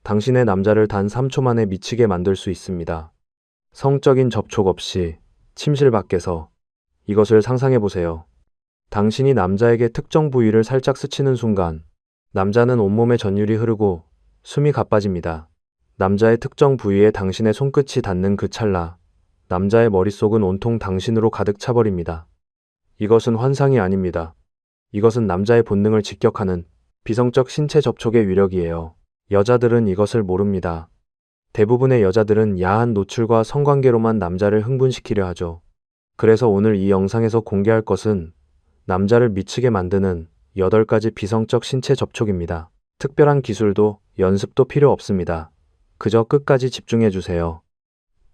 당신의 남자를 단 3초 만에 미치게 만들 수 있습니다. 성적인 접촉 없이 침실 밖에서 이것을 상상해 보세요. 당신이 남자에게 특정 부위를 살짝 스치는 순간 남자는 온몸에 전율이 흐르고 숨이 가빠집니다. 남자의 특정 부위에 당신의 손끝이 닿는 그 찰나 남자의 머릿속은 온통 당신으로 가득 차버립니다. 이것은 환상이 아닙니다. 이것은 남자의 본능을 직격하는 비성적 신체 접촉의 위력이에요. 여자들은 이것을 모릅니다. 대부분의 여자들은 야한 노출과 성관계로만 남자를 흥분시키려 하죠. 그래서 오늘 이 영상에서 공개할 것은 남자를 미치게 만드는 8가지 비성적 신체 접촉입니다. 특별한 기술도 연습도 필요 없습니다. 그저 끝까지 집중해 주세요.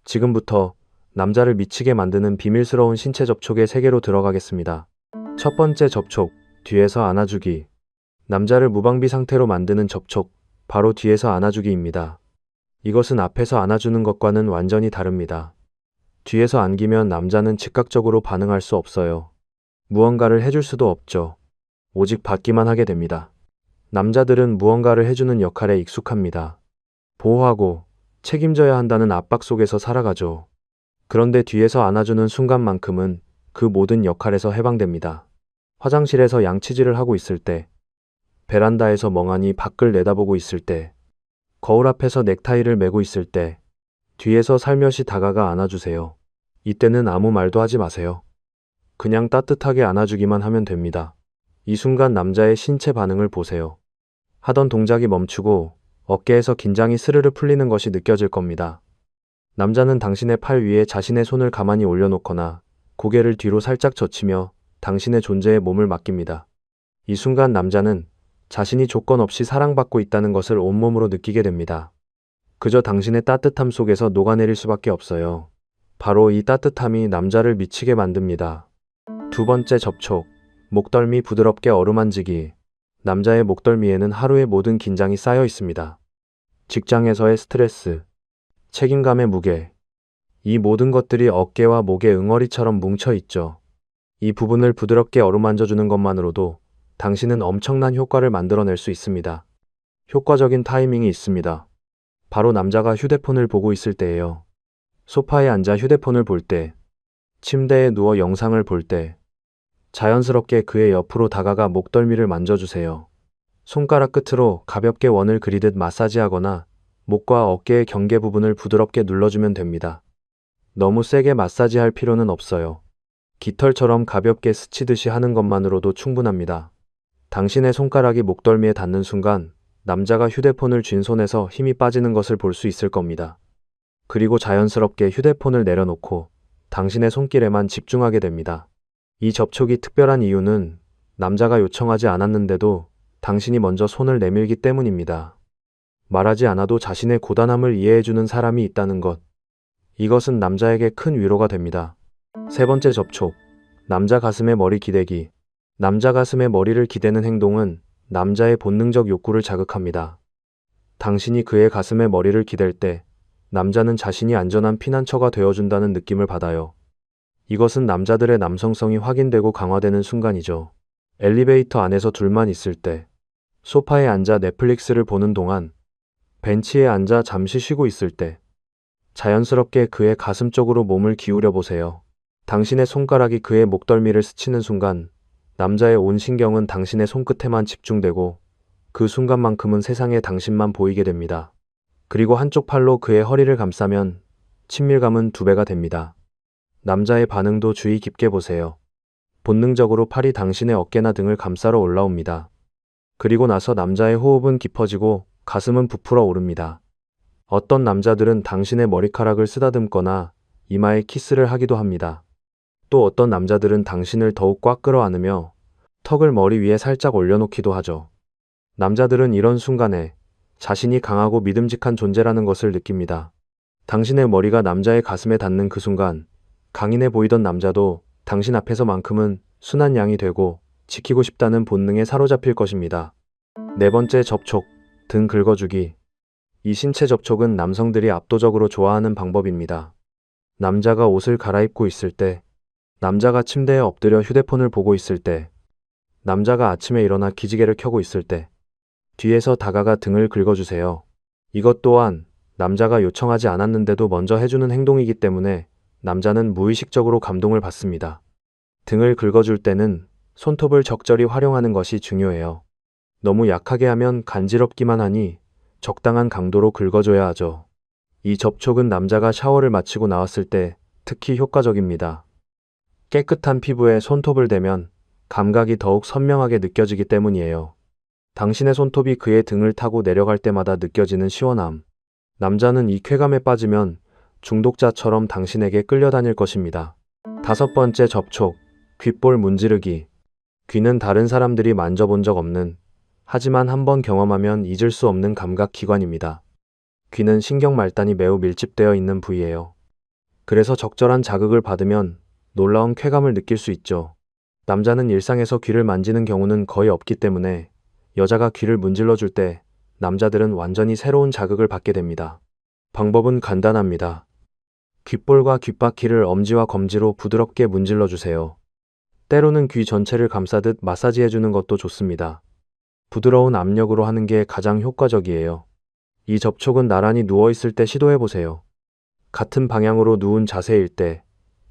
지금부터 남자를 미치게 만드는 비밀스러운 신체 접촉의 세계로 들어가겠습니다. 첫 번째 접촉, 뒤에서 안아주기. 남자를 무방비 상태로 만드는 접촉, 바로 뒤에서 안아주기입니다. 이것은 앞에서 안아주는 것과는 완전히 다릅니다. 뒤에서 안기면 남자는 즉각적으로 반응할 수 없어요. 무언가를 해줄 수도 없죠. 오직 받기만 하게 됩니다. 남자들은 무언가를 해주는 역할에 익숙합니다. 보호하고 책임져야 한다는 압박 속에서 살아가죠. 그런데 뒤에서 안아주는 순간만큼은 그 모든 역할에서 해방됩니다. 화장실에서 양치질을 하고 있을 때, 베란다에서 멍하니 밖을 내다보고 있을 때, 거울 앞에서 넥타이를 매고 있을 때, 뒤에서 살며시 다가가 안아주세요. 이때는 아무 말도 하지 마세요. 그냥 따뜻하게 안아주기만 하면 됩니다. 이 순간 남자의 신체 반응을 보세요. 하던 동작이 멈추고 어깨에서 긴장이 스르르 풀리는 것이 느껴질 겁니다. 남자는 당신의 팔 위에 자신의 손을 가만히 올려놓거나 고개를 뒤로 살짝 젖히며 당신의 존재에 몸을 맡깁니다. 이 순간 남자는 자신이 조건 없이 사랑받고 있다는 것을 온몸으로 느끼게 됩니다. 그저 당신의 따뜻함 속에서 녹아내릴 수밖에 없어요. 바로 이 따뜻함이 남자를 미치게 만듭니다. 두 번째 접촉, 목덜미 부드럽게 어루만지기. 남자의 목덜미에는 하루의 모든 긴장이 쌓여 있습니다. 직장에서의 스트레스, 책임감의 무게, 이 모든 것들이 어깨와 목에 응어리처럼 뭉쳐 있죠. 이 부분을 부드럽게 어루만져주는 것만으로도 당신은 엄청난 효과를 만들어낼 수 있습니다. 효과적인 타이밍이 있습니다. 바로 남자가 휴대폰을 보고 있을 때예요. 소파에 앉아 휴대폰을 볼 때, 침대에 누워 영상을 볼 때, 자연스럽게 그의 옆으로 다가가 목덜미를 만져주세요. 손가락 끝으로 가볍게 원을 그리듯 마사지하거나 목과 어깨의 경계 부분을 부드럽게 눌러주면 됩니다. 너무 세게 마사지할 필요는 없어요. 깃털처럼 가볍게 스치듯이 하는 것만으로도 충분합니다. 당신의 손가락이 목덜미에 닿는 순간 남자가 휴대폰을 쥔 손에서 힘이 빠지는 것을 볼 수 있을 겁니다. 그리고 자연스럽게 휴대폰을 내려놓고 당신의 손길에만 집중하게 됩니다. 이 접촉이 특별한 이유는 남자가 요청하지 않았는데도 당신이 먼저 손을 내밀기 때문입니다. 말하지 않아도 자신의 고단함을 이해해주는 사람이 있다는 것. 이것은 남자에게 큰 위로가 됩니다. 세 번째 접촉, 남자 가슴에 머리 기대기. 남자 가슴에 머리를 기대는 행동은 남자의 본능적 욕구를 자극합니다. 당신이 그의 가슴에 머리를 기댈 때 남자는 자신이 안전한 피난처가 되어준다는 느낌을 받아요. 이것은 남자들의 남성성이 확인되고 강화되는 순간이죠. 엘리베이터 안에서 둘만 있을 때, 소파에 앉아 넷플릭스를 보는 동안, 벤치에 앉아 잠시 쉬고 있을 때, 자연스럽게 그의 가슴 쪽으로 몸을 기울여 보세요. 당신의 손가락이 그의 목덜미를 스치는 순간, 남자의 온 신경은 당신의 손끝에만 집중되고, 그 순간만큼은 세상에 당신만 보이게 됩니다. 그리고 한쪽 팔로 그의 허리를 감싸면 친밀감은 2배가 됩니다. 남자의 반응도 주의 깊게 보세요. 본능적으로 팔이 당신의 어깨나 등을 감싸러 올라옵니다. 그리고 나서 남자의 호흡은 깊어지고 가슴은 부풀어 오릅니다. 어떤 남자들은 당신의 머리카락을 쓰다듬거나 이마에 키스를 하기도 합니다. 또 어떤 남자들은 당신을 더욱 꽉 끌어안으며 턱을 머리 위에 살짝 올려놓기도 하죠. 남자들은 이런 순간에 자신이 강하고 믿음직한 존재라는 것을 느낍니다. 당신의 머리가 남자의 가슴에 닿는 그 순간 강인해 보이던 남자도 당신 앞에서만큼은 순한 양이 되고 지키고 싶다는 본능에 사로잡힐 것입니다. 네 번째 접촉, 등 긁어주기. 이 신체 접촉은 남성들이 압도적으로 좋아하는 방법입니다. 남자가 옷을 갈아입고 있을 때, 남자가 침대에 엎드려 휴대폰을 보고 있을 때, 남자가 아침에 일어나 기지개를 켜고 있을 때, 뒤에서 다가가 등을 긁어주세요. 이것 또한 남자가 요청하지 않았는데도 먼저 해주는 행동이기 때문에 남자는 무의식적으로 감동을 받습니다. 등을 긁어줄 때는 손톱을 적절히 활용하는 것이 중요해요. 너무 약하게 하면 간지럽기만 하니 적당한 강도로 긁어줘야 하죠. 이 접촉은 남자가 샤워를 마치고 나왔을 때 특히 효과적입니다. 깨끗한 피부에 손톱을 대면 감각이 더욱 선명하게 느껴지기 때문이에요. 당신의 손톱이 그의 등을 타고 내려갈 때마다 느껴지는 시원함. 남자는 이 쾌감에 빠지면 중독자처럼 당신에게 끌려다닐 것입니다. 5번째 접촉, 귓볼 문지르기. 귀는 다른 사람들이 만져본 적 없는, 하지만 한번 경험하면 잊을 수 없는 감각 기관입니다. 귀는 신경 말단이 매우 밀집되어 있는 부위예요. 그래서 적절한 자극을 받으면 놀라운 쾌감을 느낄 수 있죠. 남자는 일상에서 귀를 만지는 경우는 거의 없기 때문에 여자가 귀를 문질러 줄 때 남자들은 완전히 새로운 자극을 받게 됩니다. 방법은 간단합니다. 귓볼과 귓바퀴를 엄지와 검지로 부드럽게 문질러 주세요. 때로는 귀 전체를 감싸듯 마사지해 주는 것도 좋습니다. 부드러운 압력으로 하는 게 가장 효과적이에요. 이 접촉은 나란히 누워있을 때 시도해 보세요. 같은 방향으로 누운 자세일 때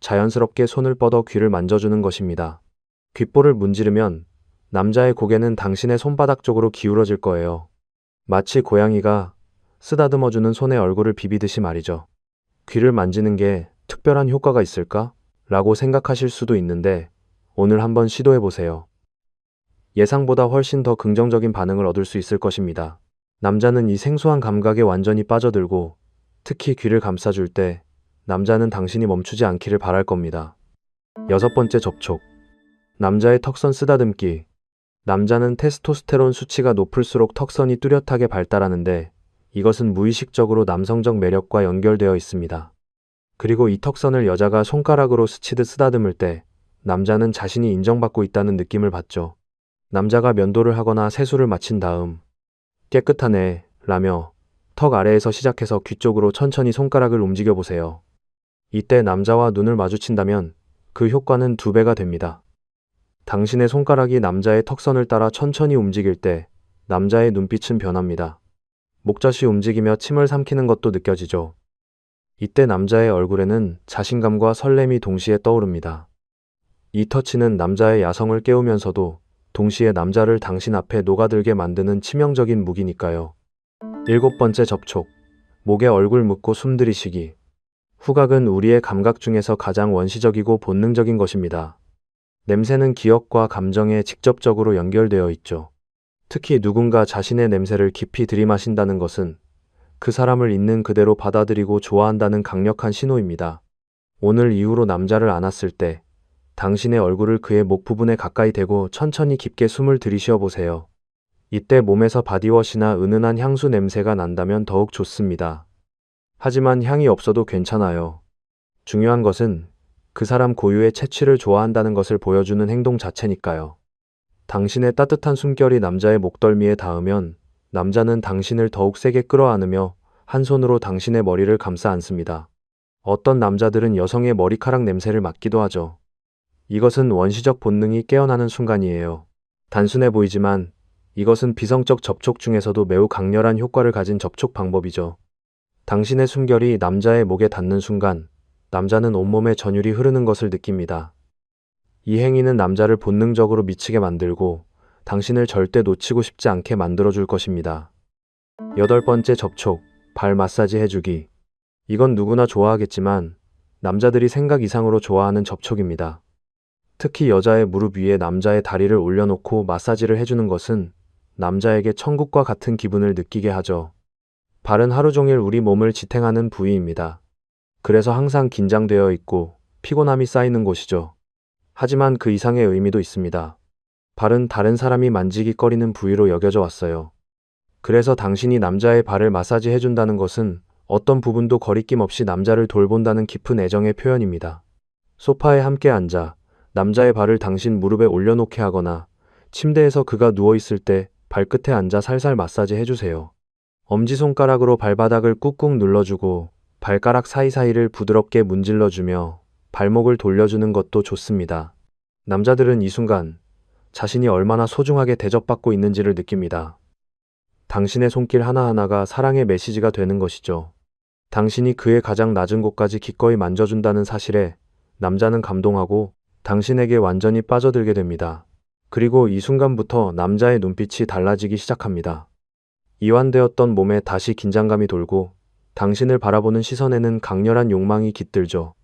자연스럽게 손을 뻗어 귀를 만져주는 것입니다. 귓볼을 문지르면 남자의 고개는 당신의 손바닥 쪽으로 기울어질 거예요. 마치 고양이가 쓰다듬어주는 손에 얼굴을 비비듯이 말이죠. 귀를 만지는 게 특별한 효과가 있을까? 라고 생각하실 수도 있는데 오늘 한번 시도해 보세요. 예상보다 훨씬 더 긍정적인 반응을 얻을 수 있을 것입니다. 남자는 이 생소한 감각에 완전히 빠져들고 특히 귀를 감싸줄 때 남자는 당신이 멈추지 않기를 바랄 겁니다. 6번째 접촉. 남자의 턱선 쓰다듬기. 남자는 테스토스테론 수치가 높을수록 턱선이 뚜렷하게 발달하는데 이것은 무의식적으로 남성적 매력과 연결되어 있습니다. 그리고 이 턱선을 여자가 손가락으로 스치듯 쓰다듬을 때 남자는 자신이 인정받고 있다는 느낌을 받죠. 남자가 면도를 하거나 세수를 마친 다음 깨끗하네 라며 턱 아래에서 시작해서 귀 쪽으로 천천히 손가락을 움직여 보세요. 이때 남자와 눈을 마주친다면 그 효과는 2배가 됩니다. 당신의 손가락이 남자의 턱선을 따라 천천히 움직일 때 남자의 눈빛은 변합니다. 목젖이 움직이며 침을 삼키는 것도 느껴지죠. 이때 남자의 얼굴에는 자신감과 설렘이 동시에 떠오릅니다. 이 터치는 남자의 야성을 깨우면서도 동시에 남자를 당신 앞에 녹아들게 만드는 치명적인 무기니까요. 7번째 접촉. 목에 얼굴 묻고 숨들이쉬기. 후각은 우리의 감각 중에서 가장 원시적이고 본능적인 것입니다. 냄새는 기억과 감정에 직접적으로 연결되어 있죠. 특히 누군가 자신의 냄새를 깊이 들이마신다는 것은 그 사람을 있는 그대로 받아들이고 좋아한다는 강력한 신호입니다. 오늘 이후로 남자를 안았을 때 당신의 얼굴을 그의 목 부분에 가까이 대고 천천히 깊게 숨을 들이쉬어 보세요. 이때 몸에서 바디워시나 은은한 향수 냄새가 난다면 더욱 좋습니다. 하지만 향이 없어도 괜찮아요. 중요한 것은 그 사람 고유의 채취를 좋아한다는 것을 보여주는 행동 자체니까요. 당신의 따뜻한 숨결이 남자의 목덜미에 닿으면 남자는 당신을 더욱 세게 끌어안으며 한 손으로 당신의 머리를 감싸 안습니다. 어떤 남자들은 여성의 머리카락 냄새를 맡기도 하죠. 이것은 원시적 본능이 깨어나는 순간이에요. 단순해 보이지만 이것은 비성적 접촉 중에서도 매우 강렬한 효과를 가진 접촉 방법이죠. 당신의 숨결이 남자의 목에 닿는 순간 남자는 온몸에 전율이 흐르는 것을 느낍니다. 이 행위는 남자를 본능적으로 미치게 만들고 당신을 절대 놓치고 싶지 않게 만들어줄 것입니다. 8번째 접촉, 발 마사지 해주기. 이건 누구나 좋아하겠지만 남자들이 생각 이상으로 좋아하는 접촉입니다. 특히 여자의 무릎 위에 남자의 다리를 올려놓고 마사지를 해주는 것은 남자에게 천국과 같은 기분을 느끼게 하죠. 발은 하루 종일 우리 몸을 지탱하는 부위입니다. 그래서 항상 긴장되어 있고 피곤함이 쌓이는 곳이죠. 하지만 그 이상의 의미도 있습니다. 발은 다른 사람이 만지기 꺼리는 부위로 여겨져 왔어요. 그래서 당신이 남자의 발을 마사지 해준다는 것은 어떤 부분도 거리낌 없이 남자를 돌본다는 깊은 애정의 표현입니다. 소파에 함께 앉아 남자의 발을 당신 무릎에 올려놓게 하거나 침대에서 그가 누워있을 때 발끝에 앉아 살살 마사지 해주세요. 엄지손가락으로 발바닥을 꾹꾹 눌러주고 발가락 사이사이를 부드럽게 문질러주며 발목을 돌려주는 것도 좋습니다. 남자들은 이 순간 자신이 얼마나 소중하게 대접받고 있는지를 느낍니다. 당신의 손길 하나하나가 사랑의 메시지가 되는 것이죠. 당신이 그의 가장 낮은 곳까지 기꺼이 만져준다는 사실에 남자는 감동하고 당신에게 완전히 빠져들게 됩니다. 그리고 이 순간부터 남자의 눈빛이 달라지기 시작합니다. 이완되었던 몸에 다시 긴장감이 돌고 당신을 바라보는 시선에는 강렬한 욕망이 깃들죠.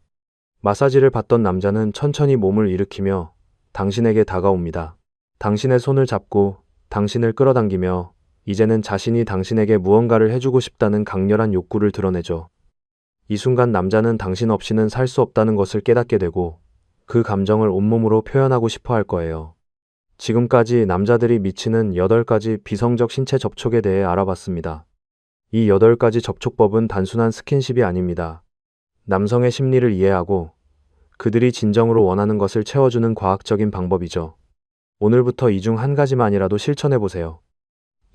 마사지를 받던 남자는 천천히 몸을 일으키며 당신에게 다가옵니다. 당신의 손을 잡고 당신을 끌어당기며 이제는 자신이 당신에게 무언가를 해주고 싶다는 강렬한 욕구를 드러내죠. 이 순간 남자는 당신 없이는 살 수 없다는 것을 깨닫게 되고 그 감정을 온몸으로 표현하고 싶어 할 거예요. 지금까지 남자들이 미치는 8가지 비성적 신체 접촉에 대해 알아봤습니다. 이 8가지 접촉법은 단순한 스킨십이 아닙니다. 남성의 심리를 이해하고 그들이 진정으로 원하는 것을 채워주는 과학적인 방법이죠. 오늘부터 이 중 한 가지만이라도 실천해보세요.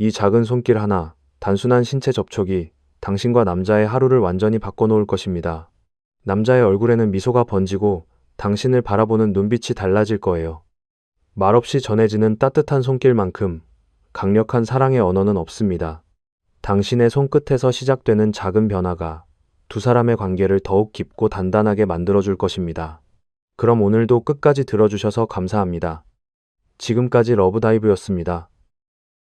이 작은 손길 하나, 단순한 신체 접촉이 당신과 남자의 하루를 완전히 바꿔놓을 것입니다. 남자의 얼굴에는 미소가 번지고 당신을 바라보는 눈빛이 달라질 거예요. 말없이 전해지는 따뜻한 손길만큼 강력한 사랑의 언어는 없습니다. 당신의 손끝에서 시작되는 작은 변화가 두 사람의 관계를 더욱 깊고 단단하게 만들어줄 것입니다. 그럼 오늘도 끝까지 들어주셔서 감사합니다. 지금까지 러브다이브였습니다.